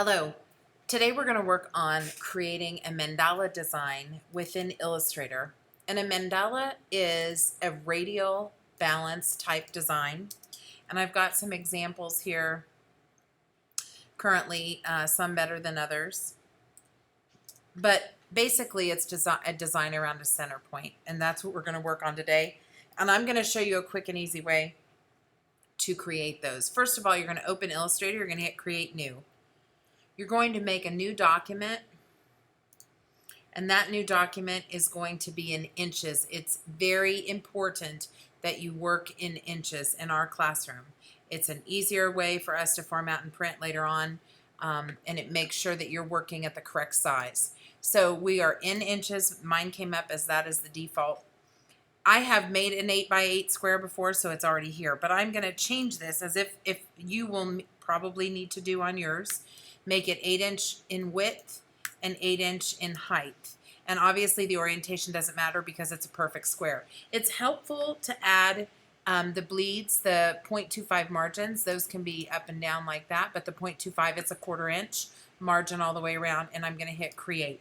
Hello. Today we're going to work on creating a mandala design within Illustrator. And a mandala is a radial balance type design. And I've got some examples here currently, some better than others. But basically it's a design around a center point. And that's what we're going to work on today. And I'm going to show you a quick and easy way to create those. First of all, you're going to open Illustrator. You're going to hit Create New. You're going to make a new document, and that new document is going to be in inches. It's very important that you work in inches in our classroom. It's an easier way for us to format and print later on, and it makes sure that you're working at the correct size. So we are in inches. Mine came up as that is the default. I have made an 8x8 square before, so it's already here, but I'm going to change this as if you will probably need to do on yours. Make it 8-inch in width and 8-inch in height. And obviously the orientation doesn't matter because it's a perfect square. It's helpful to add the bleeds, the 0.25 margins. Those can be up and down like that, but the 0.25, it's a 1/4 inch margin all the way around, and I'm going to hit Create.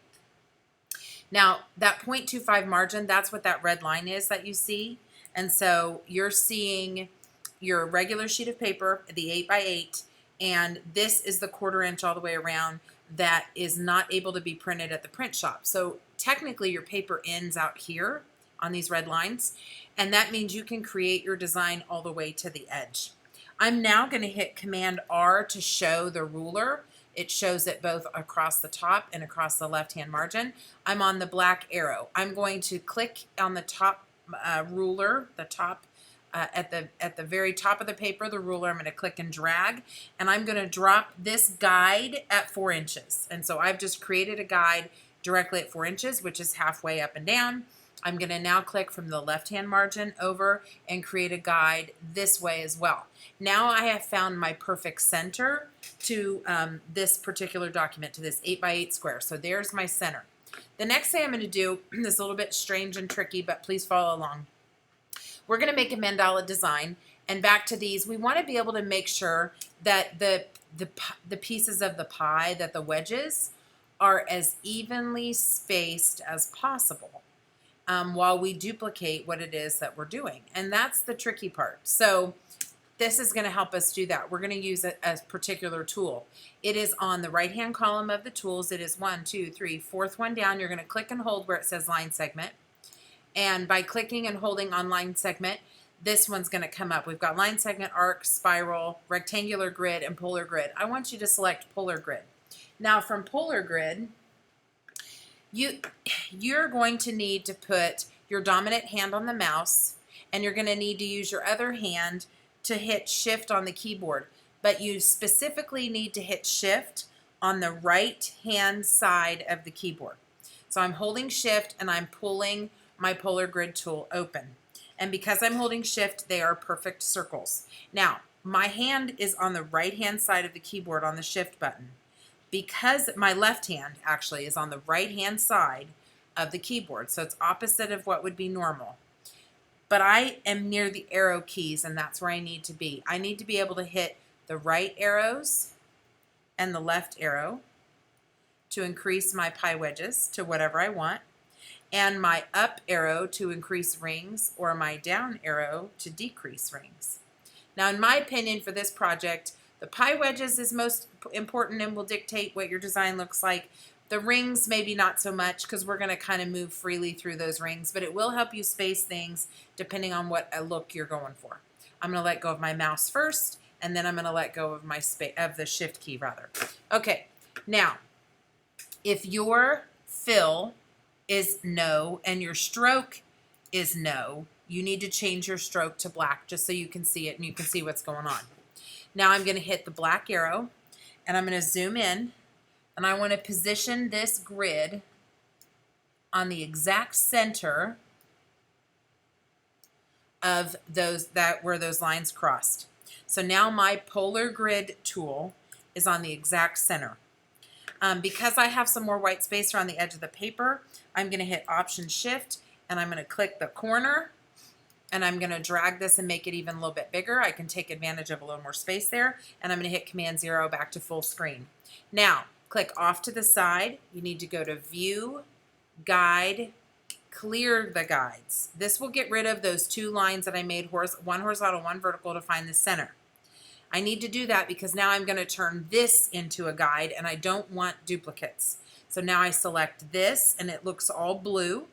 Now, that 0.25 margin, that's what that red line is that you see. And so you're seeing your regular sheet of paper, the 8x8, and this is the 1/4 inch all the way around that is not able to be printed at the print shop. So technically your paper ends out here on these red lines, and that means you can create your design all the way to the edge. I'm now going to hit Command R to show the ruler. It shows it both across the top and across the left-hand margin. I'm on the black arrow. I'm going to click on the top ruler, the top at the very top of the paper, the ruler. I'm going to click and drag, and I'm going to drop this guide at 4 inches. And so I've just created a guide directly at 4 inches, which is halfway up and down. I'm going to now click from the left-hand margin over and create a guide this way as well. Now I have found my perfect center to this particular document, to this 8x8 square. So there's my center. The next thing I'm going to do is a little bit strange and tricky, but please follow along. We're going to make a mandala design, and back to these, we want to be able to make sure that the pieces of the pie, that the wedges, are as evenly spaced as possible while we duplicate what it is that we're doing. And that's the tricky part. So this is going to help us do that. We're going to use a particular tool. It is on the right-hand column of the tools. It is 1, 2, 3, fourth one down. You're going to click and hold where it says line segment. And by clicking and holding on line segment, this one's going to come up. We've got line segment, arc, spiral, rectangular grid, and polar grid. I want you to select polar grid. Now from polar grid, you're going to need to put your dominant hand on the mouse, and you're going to need to use your other hand to hit shift on the keyboard. But you specifically need to hit shift on the right hand side of the keyboard. So I'm holding shift and I'm pulling my polar grid tool open. And because I'm holding shift, they are perfect circles. Now, my hand is on the right hand side of the keyboard on the shift button. Because my left hand actually is on the right hand side of the keyboard, so it's opposite of what would be normal. But I am near the arrow keys, and that's where I need to be. I need to be able to hit the right arrows and the left arrow to increase my pie wedges to whatever I want, and my up arrow to increase rings, or my down arrow to decrease rings. Now, in my opinion, for this project, the pie wedges is most important and will dictate what your design looks like. The rings, maybe not so much, because we're going to kind of move freely through those rings, but it will help you space things depending on what a look you're going for. I'm going to let go of my mouse first, and then I'm going to let go of the shift key rather. Okay, now, if your fill is no and your stroke is no, you need to change your stroke to black just so you can see it and you can see what's going on. Now I'm going to hit the black arrow, and I'm going to zoom in, and I want to position this grid on the exact center of where those lines crossed. So now my polar grid tool is on the exact center. Because I have some more white space around the edge of the paper, I'm going to hit Option Shift, and I'm going to click the corner, and I'm going to drag this and make it even a little bit bigger. I can take advantage of a little more space there, and I'm going to hit Command 0 back to full screen. Now, click off to the side. You need to go to View, Guide, Clear the guides. This will get rid of those two lines that I made, one horizontal, one vertical, to find the center. I need to do that because now I'm going to turn this into a guide, and I don't want duplicates. So now I select this, and it looks all blue,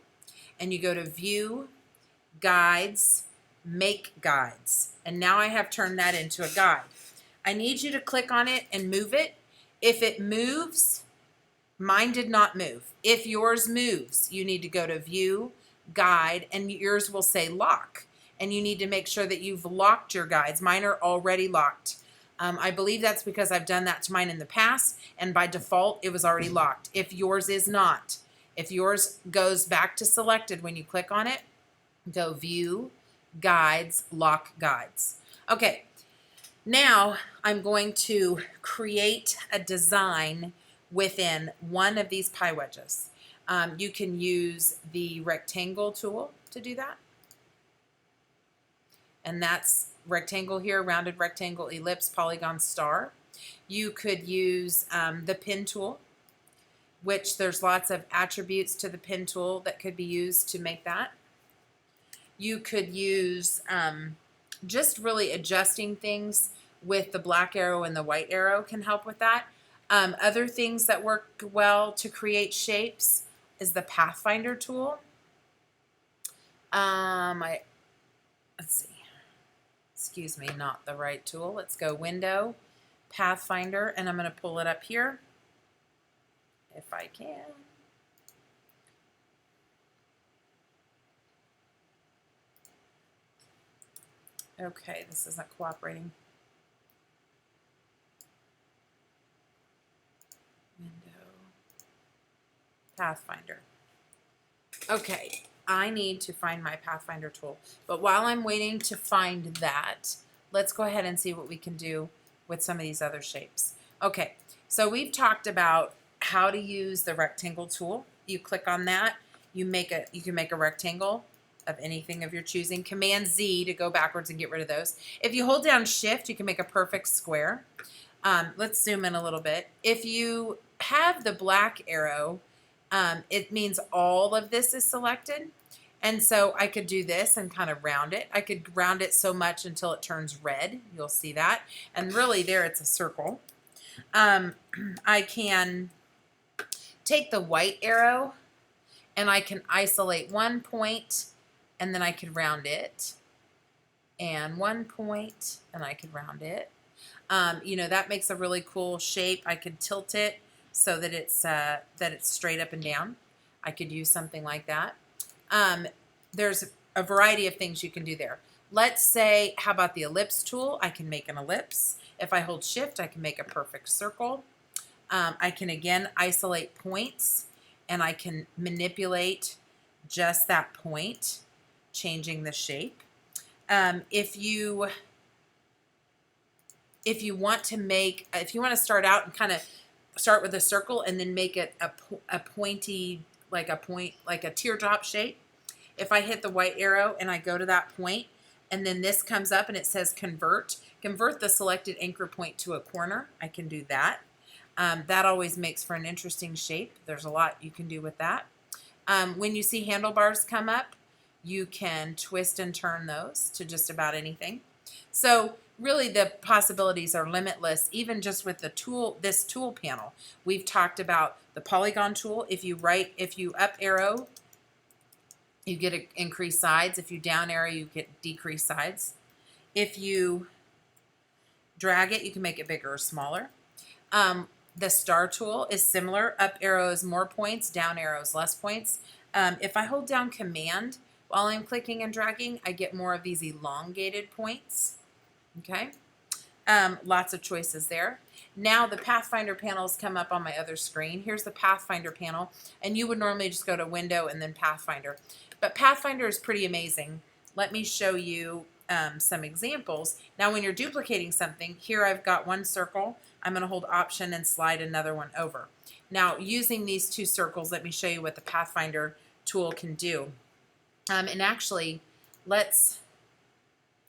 and you go to View, Guides, Make Guides, and now I have turned that into a guide. I need you to click on it and move it. If it moves, mine did not move. If yours moves, you need to go to View, Guide, and yours will say Lock. And you need to make sure that you've locked your guides. Mine are already locked. I believe that's because I've done that to mine in the past, and by default, it was already locked. If yours is not, if yours goes back to selected when you click on it, go View, Guides, Lock Guides. Okay, now I'm going to create a design within one of these pie wedges. You can use the rectangle tool to do that. And that's rectangle here, rounded rectangle, ellipse, polygon, star. You could use the pin tool, which there's lots of attributes to the pin tool that could be used to make that. You could use just really adjusting things with the black arrow and the white arrow can help with that. Other things that work well to create shapes is the Pathfinder tool. Let's see. Excuse me, not the right tool. Let's go Window, Pathfinder, and I'm going to pull it up here if I can. Okay, this isn't cooperating. Window, Pathfinder. Okay, I need to find my Pathfinder tool. But while I'm waiting to find that, let's go ahead and see what we can do with some of these other shapes. Okay, so we've talked about how to use the rectangle tool. You click on that, you can make a rectangle of anything of your choosing. Command Z to go backwards and get rid of those. If you hold down Shift, you can make a perfect square. Let's zoom in a little bit. If you have the black arrow, it means all of this is selected. And so I could do this and kind of round it. I could round it so much until it turns red. You'll see that. And really there it's a circle. I can take the white arrow and I can isolate one point and then I could round it. And one point and I could round it. You know, that makes a really cool shape. I could tilt it so that it's straight up and down. I could use something like that. There's a variety of things you can do there. Let's say, how about the ellipse tool? I can make an ellipse. If I hold Shift, I can make a perfect circle. I can again isolate points, and I can manipulate just that point, changing the shape. If you want to start out and kind of start with a circle and then make it a pointy, like a teardrop shape. If I hit the white arrow and I go to that point, and then this comes up and it says convert the selected anchor point to a corner, I can do that. That always makes for an interesting shape. There's a lot you can do with that. When you see handlebars come up, you can twist and turn those to just about anything. So really the possibilities are limitless, even just with the tool, this tool panel. We've talked about the polygon tool. If you up arrow, you get increased sides. If you down arrow, you get decreased sides. If you drag it, you can make it bigger or smaller. The star tool is similar. Up arrow is more points, down arrow is less points. If I hold down Command while I'm clicking and dragging, I get more of these elongated points. Okay, lots of choices there. Now the Pathfinder panels come up on my other screen. Here's the Pathfinder panel, and you would normally just go to Window and then Pathfinder. But Pathfinder is pretty amazing. Let me show you some examples. Now when you're duplicating something, here I've got one circle. I'm going to hold Option and slide another one over. Now using these two circles, let me show you what the Pathfinder tool can do. And actually, let's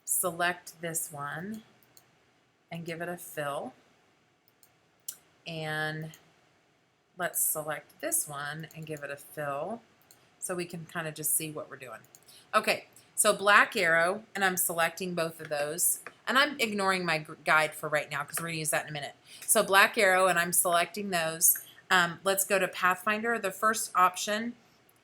select this one and give it a fill. And let's select this one and give it a fill so we can kind of just see what we're doing. Okay, so black arrow, and I'm selecting both of those. And I'm ignoring my guide for right now because we're going to use that in a minute. So black arrow, and I'm selecting those. Let's go to Pathfinder. The first option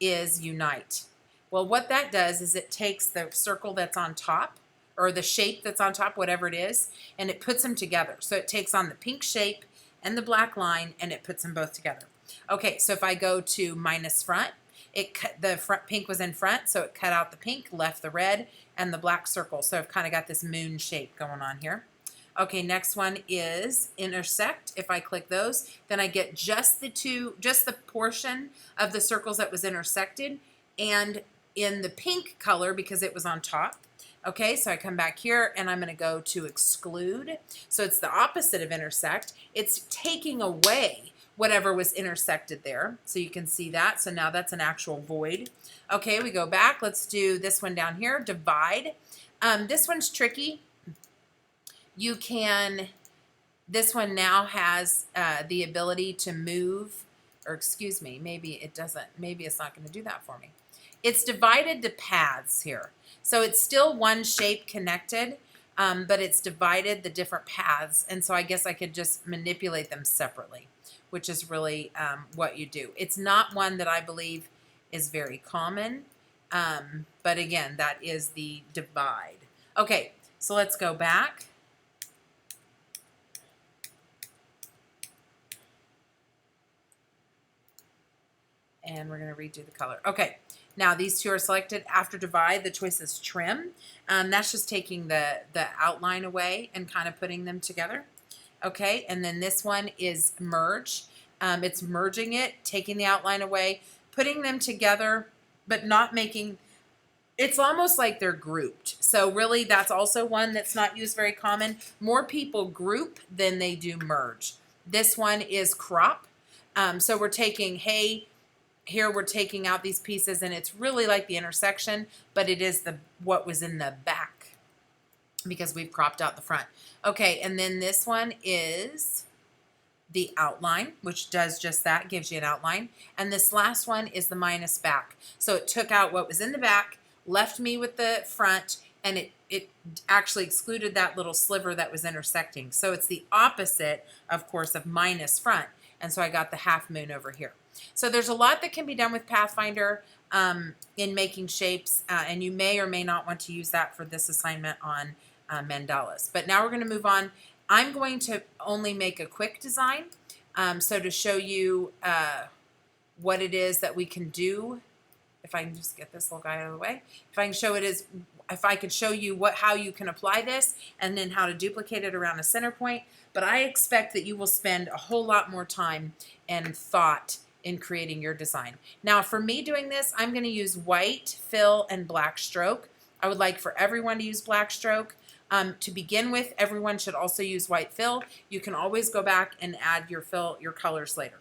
is Unite. Well, what that does is it takes the circle that's on top, or the shape that's on top, whatever it is, and it puts them together. So it takes on the pink shape and the black line, and it puts them both together. Okay, so if I go to minus front, it cut, the front pink was in front, so it cut out the pink, left the red, and the black circle. So I've kind of got this moon shape going on here. Okay, next one is intersect. If I click those, then I get just the portion of the circles that was intersected, and in the pink color because it was on top. Okay, so I come back here and I'm going to go to exclude. So it's the opposite of intersect. It's taking away whatever was intersected there. So you can see that. So now that's an actual void. Okay, we go back. Let's do this one down here, divide. This one's tricky. You can, this one now has the ability to move, or excuse me, maybe it doesn't, maybe it's not going to do that for me. It's divided to paths here. So it's still one shape connected, but it's divided the different paths. And so I guess I could just manipulate them separately, which is really what you do. It's not one that I believe is very common. But again, that is the divide. Okay, so let's go back. And we're going to redo the color. Okay, now these two are selected. After divide, the choice is trim. That's just taking the outline away and kind of putting them together. Okay, and then this one is merge. It's merging it, taking the outline away, putting them together, but not making, it's almost like they're grouped. So really that's also one that's not used very common. More people group than they do merge. This one is crop. So we're taking, hey, here we're taking out these pieces, and it's really like the intersection, but it is what was in the back because we've cropped out the front. Okay, and then this one is the outline, which does just that, gives you an outline. And this last one is the minus back. So it took out what was in the back, left me with the front, and it actually excluded that little sliver that was intersecting. So it's the opposite, of course, of minus front. And so I got the half moon over here. So there's a lot that can be done with Pathfinder in making shapes, and you may or may not want to use that for this assignment on mandalas. But now we're going to move on. I'm going to only make a quick design, so to show you what it is that we can do. If I can just get this little guy out of the way, if I could show you how you can apply this and then how to duplicate it around a center point. But I expect that you will spend a whole lot more time and thought in creating your design. Now for me doing this, I'm going to use white fill and black stroke. I would like for everyone to use black stroke. To begin with, everyone should also use white fill. You can always go back and add your colors later,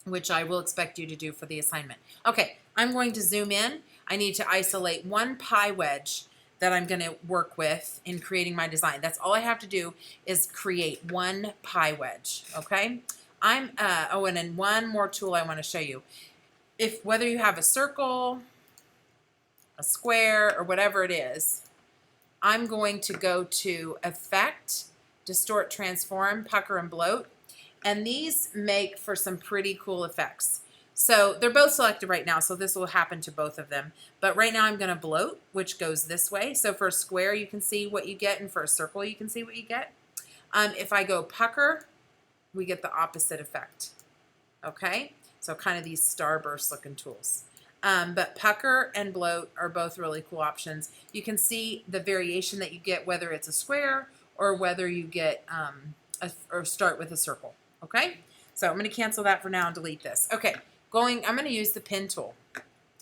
which I will expect you to do for the assignment. Okay, I'm going to zoom in. I need to isolate one pie wedge that I'm going to work with in creating my design. That's all I have to do is create one pie wedge, okay? And then one more tool I want to show you. Whether you have a circle, a square, or whatever it is, I'm going to go to Effect, Distort, Transform, Pucker, and Bloat. And these make for some pretty cool effects. So they're both selected right now, so this will happen to both of them. But right now I'm going to bloat, which goes this way. So for a square, you can see what you get, and for a circle, you can see what you get. If I go pucker, we get the opposite effect. Okay? So kind of these starburst looking tools. But pucker and bloat are both really cool options. You can see the variation that you get, whether it's a square or whether you get or start with a circle. Okay? So I'm going to cancel that for now and delete this. Okay. I'm going to use the pen tool.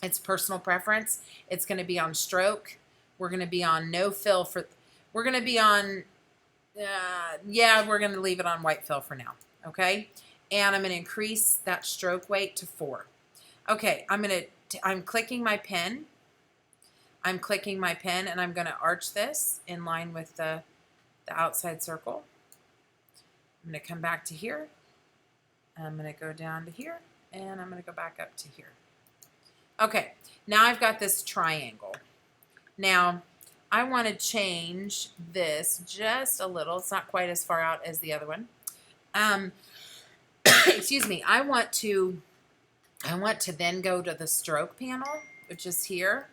It's personal preference. It's going to be on stroke. We're going to be on no fill we're going to be on, we're going to leave it on white fill for now. Okay. And I'm going to increase that stroke weight to 4. Okay. I'm clicking my pen. I'm clicking my pen and I'm going to arch this in line with the outside circle. I'm going to come back to here. I'm going to go down to here, and I'm going to go back up to here. Okay, now I've got this triangle. Now, I want to change this just a little. It's not quite as far out as the other one. Excuse me. I want to then go to the stroke panel, which is here,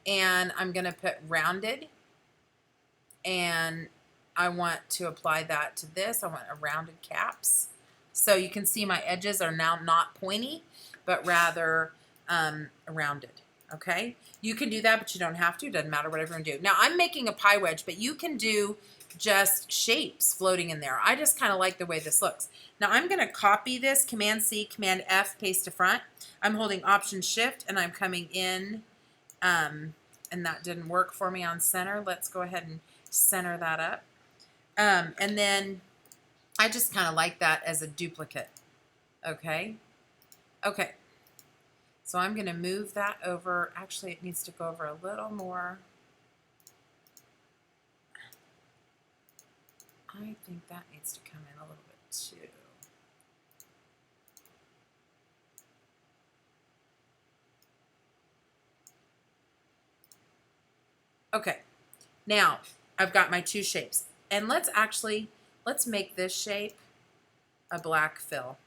and I'm going to put rounded, and I want to apply that to this. I want a rounded caps. So you can see my edges are now not pointy, but rather rounded. Okay, you can do that, but you don't have to. It doesn't matter, whatever you do. Now I'm making a pie wedge, but you can do just shapes floating in there. I just kind of like the way this looks. Now I'm going to copy this, Command C, Command F, paste to front. I'm holding Option Shift, and I'm coming in, and that didn't work for me on center. Let's go ahead and center that up. And then I just kind of like that as a duplicate. Okay. Okay. So I'm going to move that over. Actually, it needs to go over a little more. I think that needs to come in a little bit too. Okay. Now I've got my two shapes. And let's make this shape a black fill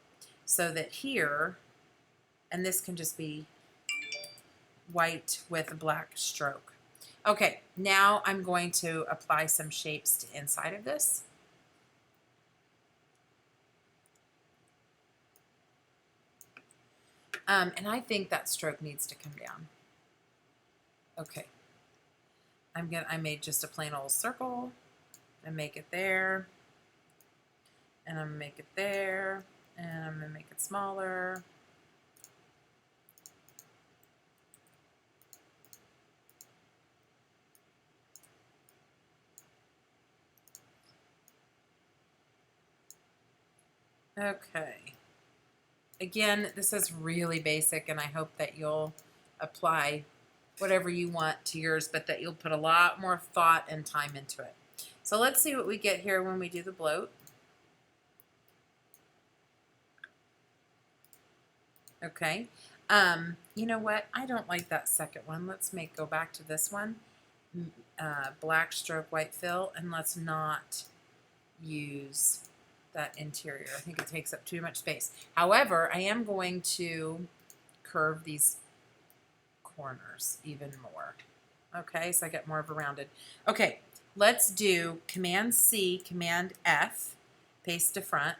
so that here, and this can just be white with a black stroke. Okay, now I'm going to apply some shapes to inside of this. And I think that stroke needs to come down. Okay. I made just a plain old circle. I make it there. And I'm gonna make it there. And I'm gonna make it smaller. Okay. Again, this is really basic, and I hope that you'll apply whatever you want to yours, but that you'll put a lot more thought and time into it. So let's see what we get here when we do the bloat. Okay. You know what? I don't like that second one. Let's go back to this one. Black stroke, white fill, and let's not use that interior. I think it takes up too much space. However, I am going to curve these corners even more. Okay, so I get more of a rounded. Okay, let's do Command C, Command F, paste to front.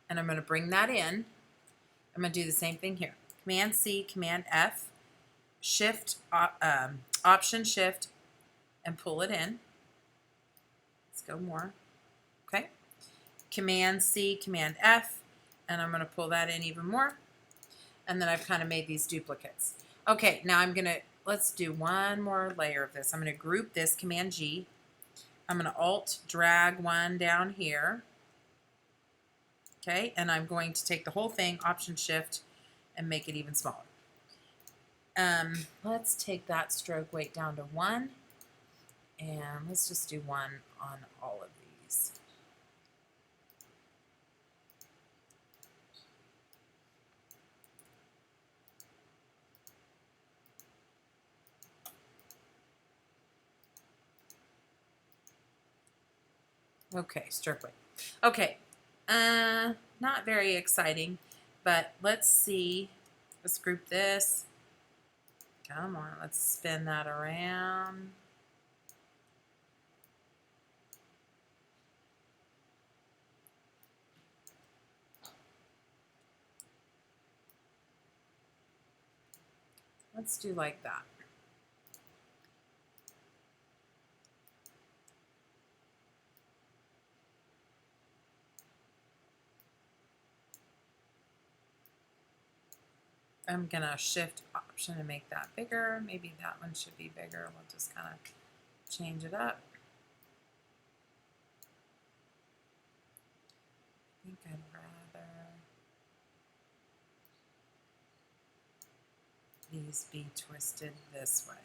And I'm going to bring that in. I'm going to do the same thing here. Command C, Command F, Shift, Option Shift, and pull it in. Let's go more. Okay. Command C, Command F, and I'm going to pull that in even more. And then I've kind of made these duplicates. Okay, now let's do one more layer of this. I'm going to group this, Command G. I'm going to Alt drag one down here. Okay, and I'm going to take the whole thing, Option Shift, and make it even smaller. Let's take that stroke weight down to 1. And let's just do 1 on all of these. Okay, stroke weight. Okay, not very exciting, but let's see. Let's group this. Come on, let's spin that around. Let's do like that. I'm going to Shift Option and make that bigger. Maybe that one should be bigger. We'll just kind of change it up. I think I'd rather... these be twisted this way.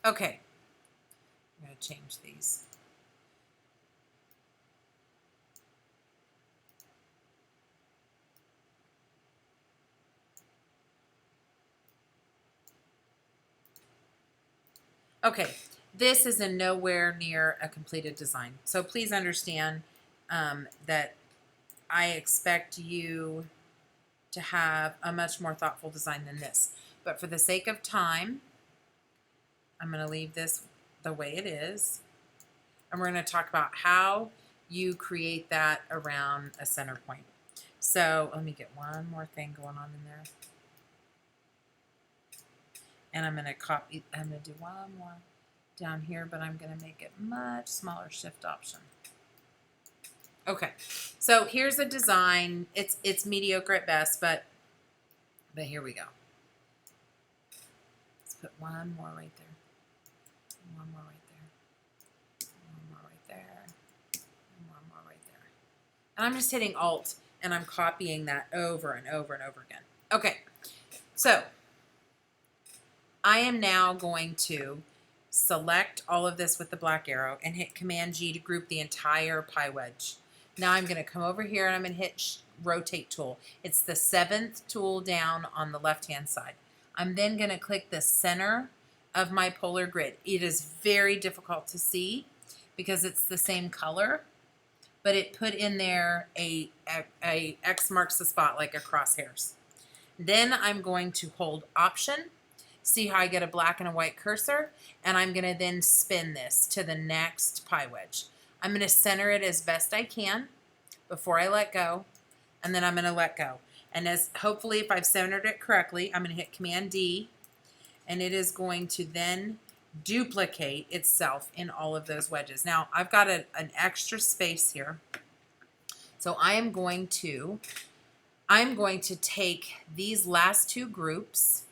Okay, I'm going to change these. Okay, this is in nowhere near a completed design. So please understand that I expect you to have a much more thoughtful design than this. But for the sake of time, I'm going to leave this the way it is. And we're going to talk about how you create that around a center point. So let me get one more thing going on in there. And I'm going to copy, I'm going to do one more down here, but I'm going to make it much smaller, shift option. Okay, so here's a design. It's mediocre at best, but here we go. Let's put one more right there. One more right there. One more right there. And one more right there. And I'm just hitting Alt, and I'm copying that over and over and over again. Okay, so I am now going to select all of this with the black arrow and hit Command G to group the entire pie wedge. Now I'm going to come over here and I'm going to hit Rotate tool. It's the 7th tool down on the left-hand side. I'm then going to click the center of my polar grid. It is very difficult to see because it's the same color, but it put in there a X marks the spot like a crosshairs. Then I'm going to hold Option. See how I get a black and a white cursor? And I'm going to then spin this to the next pie wedge. I'm going to center it as best I can before I let go, and then I'm going to let go. And as hopefully if I've centered it correctly, I'm going to hit Command D, and it is going to then duplicate itself in all of those wedges. Now I've got an extra space here, so I'm going to take these last two groups.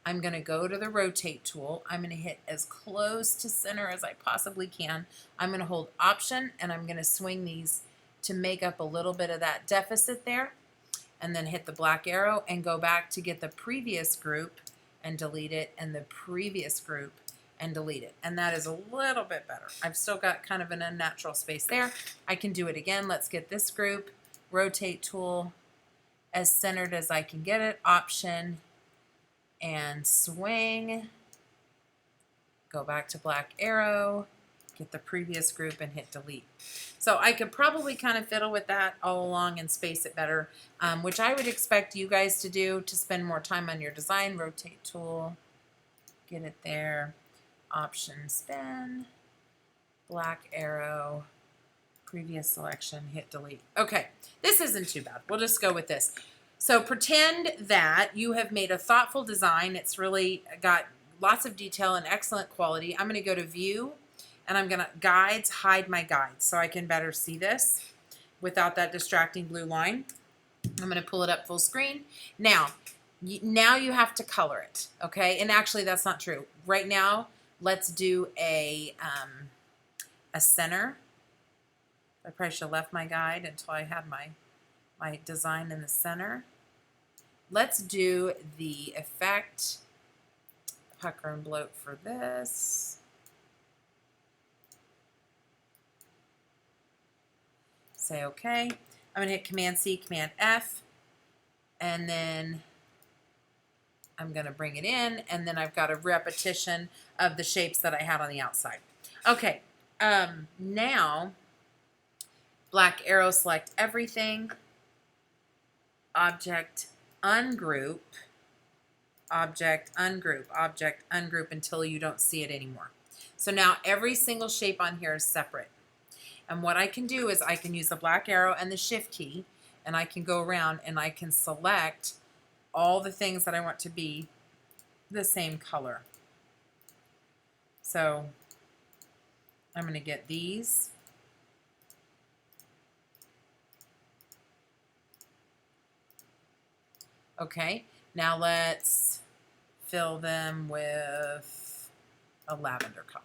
I'm going to go to the Rotate tool. I'm going to hit as close to center as I possibly can. I'm going to hold Option, and I'm going to swing these to make up a little bit of that deficit there, and then hit the black arrow and go back to get the previous group and delete it, and the previous group and delete it. And that is a little bit better. I've still got kind of an unnatural space there. I can do it again. Let's get this group, Rotate tool, as centered as I can get it, Option, and swing, go back to black arrow, get the previous group and hit delete. So I could probably kind of fiddle with that all along and space it better, which I would expect you guys to do to spend more time on your design. Rotate tool, get it there, Option, spin, black arrow, previous selection, hit delete. Okay, this isn't too bad. We'll just go with this. So pretend that you have made a thoughtful design. It's really got lots of detail and excellent quality. I'm going to go to View, and I'm going to Guides, hide my guides so I can better see this without that distracting blue line. I'm going to pull it up full screen. Now you have to color it, okay? And actually, that's not true. Right now, let's do a center. I probably should have left my guide until I had my design in the center. Let's do the effect, pucker and bloat for this. Say okay. I'm going to hit Command C, Command F, and then I'm going to bring it in, and then I've got a repetition of the shapes that I had on the outside. Okay, now black arrow, select everything, object, ungroup, object, ungroup, object, ungroup until you don't see it anymore. So now every single shape on here is separate. And what I can do is I can use the black arrow and the shift key, and I can go around and I can select all the things that I want to be the same color. So I'm going to get these. Okay, now let's fill them with a lavender color.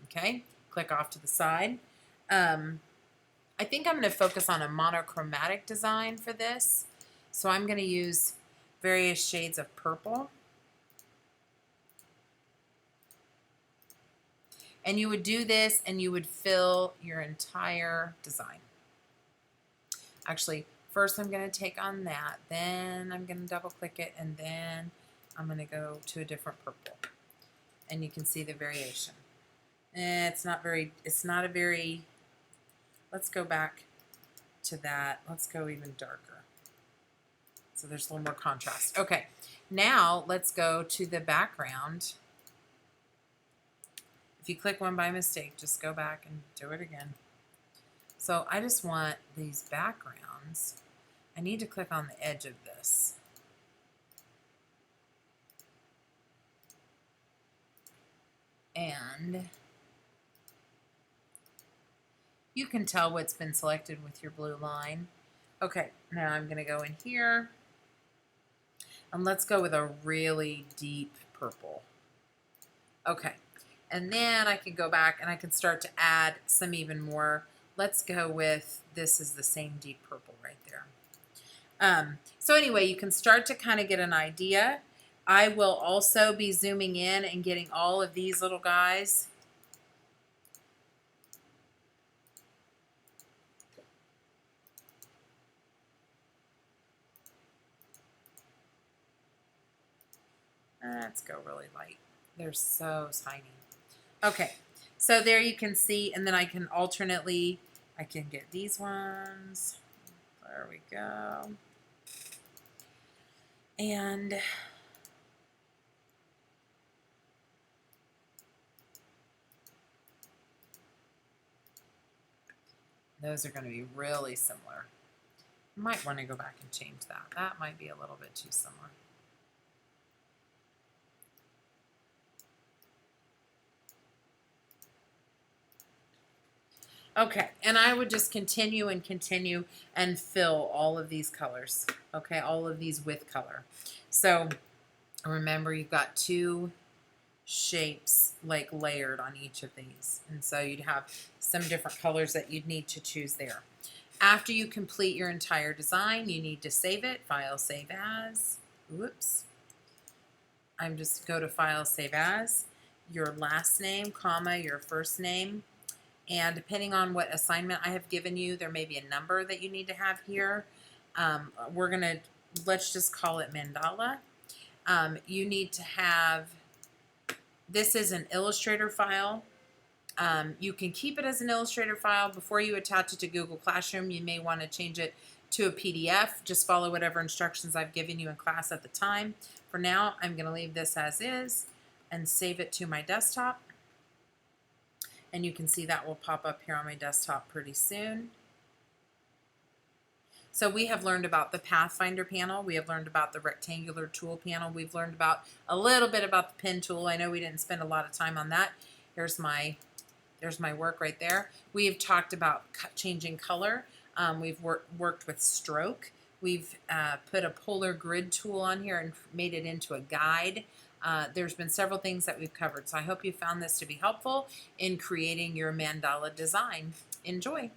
Okay, click off to the side. I think I'm going to focus on a monochromatic design for this. So I'm going to use various shades of purple. And you would do this and you would fill your entire design. Actually, first I'm going to take on that, then I'm going to double click it, and then I'm going to go to a different purple. And you can see the variation. It's not a very, let's go back to that. Let's go even darker. So there's a little more contrast. Okay, now let's go to the background. If you click one by mistake, just go back and do it again. So I just want these backgrounds. I need to click on the edge of this. And you can tell what's been selected with your blue line. Okay, now I'm going to go in here. And let's go with a really deep purple. Okay, and then I can go back and I can start to add some even more. Let's go with, this is the same deep purple right there. So anyway, you can start to kind of get an idea. I will also be zooming in and getting all of these little guys. Let's go really light. They're so tiny. Okay, so there you can see, and then I can alternately, I can get these ones. There we go. And those are going to be really similar. You might want to go back and change that. That might be a little bit too similar. Okay, and I would just continue and continue and fill all of these colors. Okay, all of these with color. So remember, you've got two shapes like layered on each of these. And so you'd have some different colors that you'd need to choose there. After you complete your entire design, you need to save it. File, save as. Whoops. I'm just go to File, save as. Your last name, comma, your first name. And depending on what assignment I have given you, there may be a number that you need to have here. We're going to, let's just call it Mandala. You need to have, this is an Illustrator file. You can keep it as an Illustrator file. Before you attach it to Google Classroom, you may want to change it to a PDF. Just follow whatever instructions I've given you in class at the time. For now, I'm going to leave this as is and save it to my desktop. And you can see that will pop up here on my desktop pretty soon. So we have learned about the Pathfinder panel. We have learned about the rectangular tool panel. We've learned about a little bit about the pen tool. I know we didn't spend a lot of time on that. There's my work right there. We have talked about changing color. We've worked with stroke. We've put a polar grid tool on here and made it into a guide. There's been several things that we've covered. So I hope you found this to be helpful in creating your mandala design. Enjoy.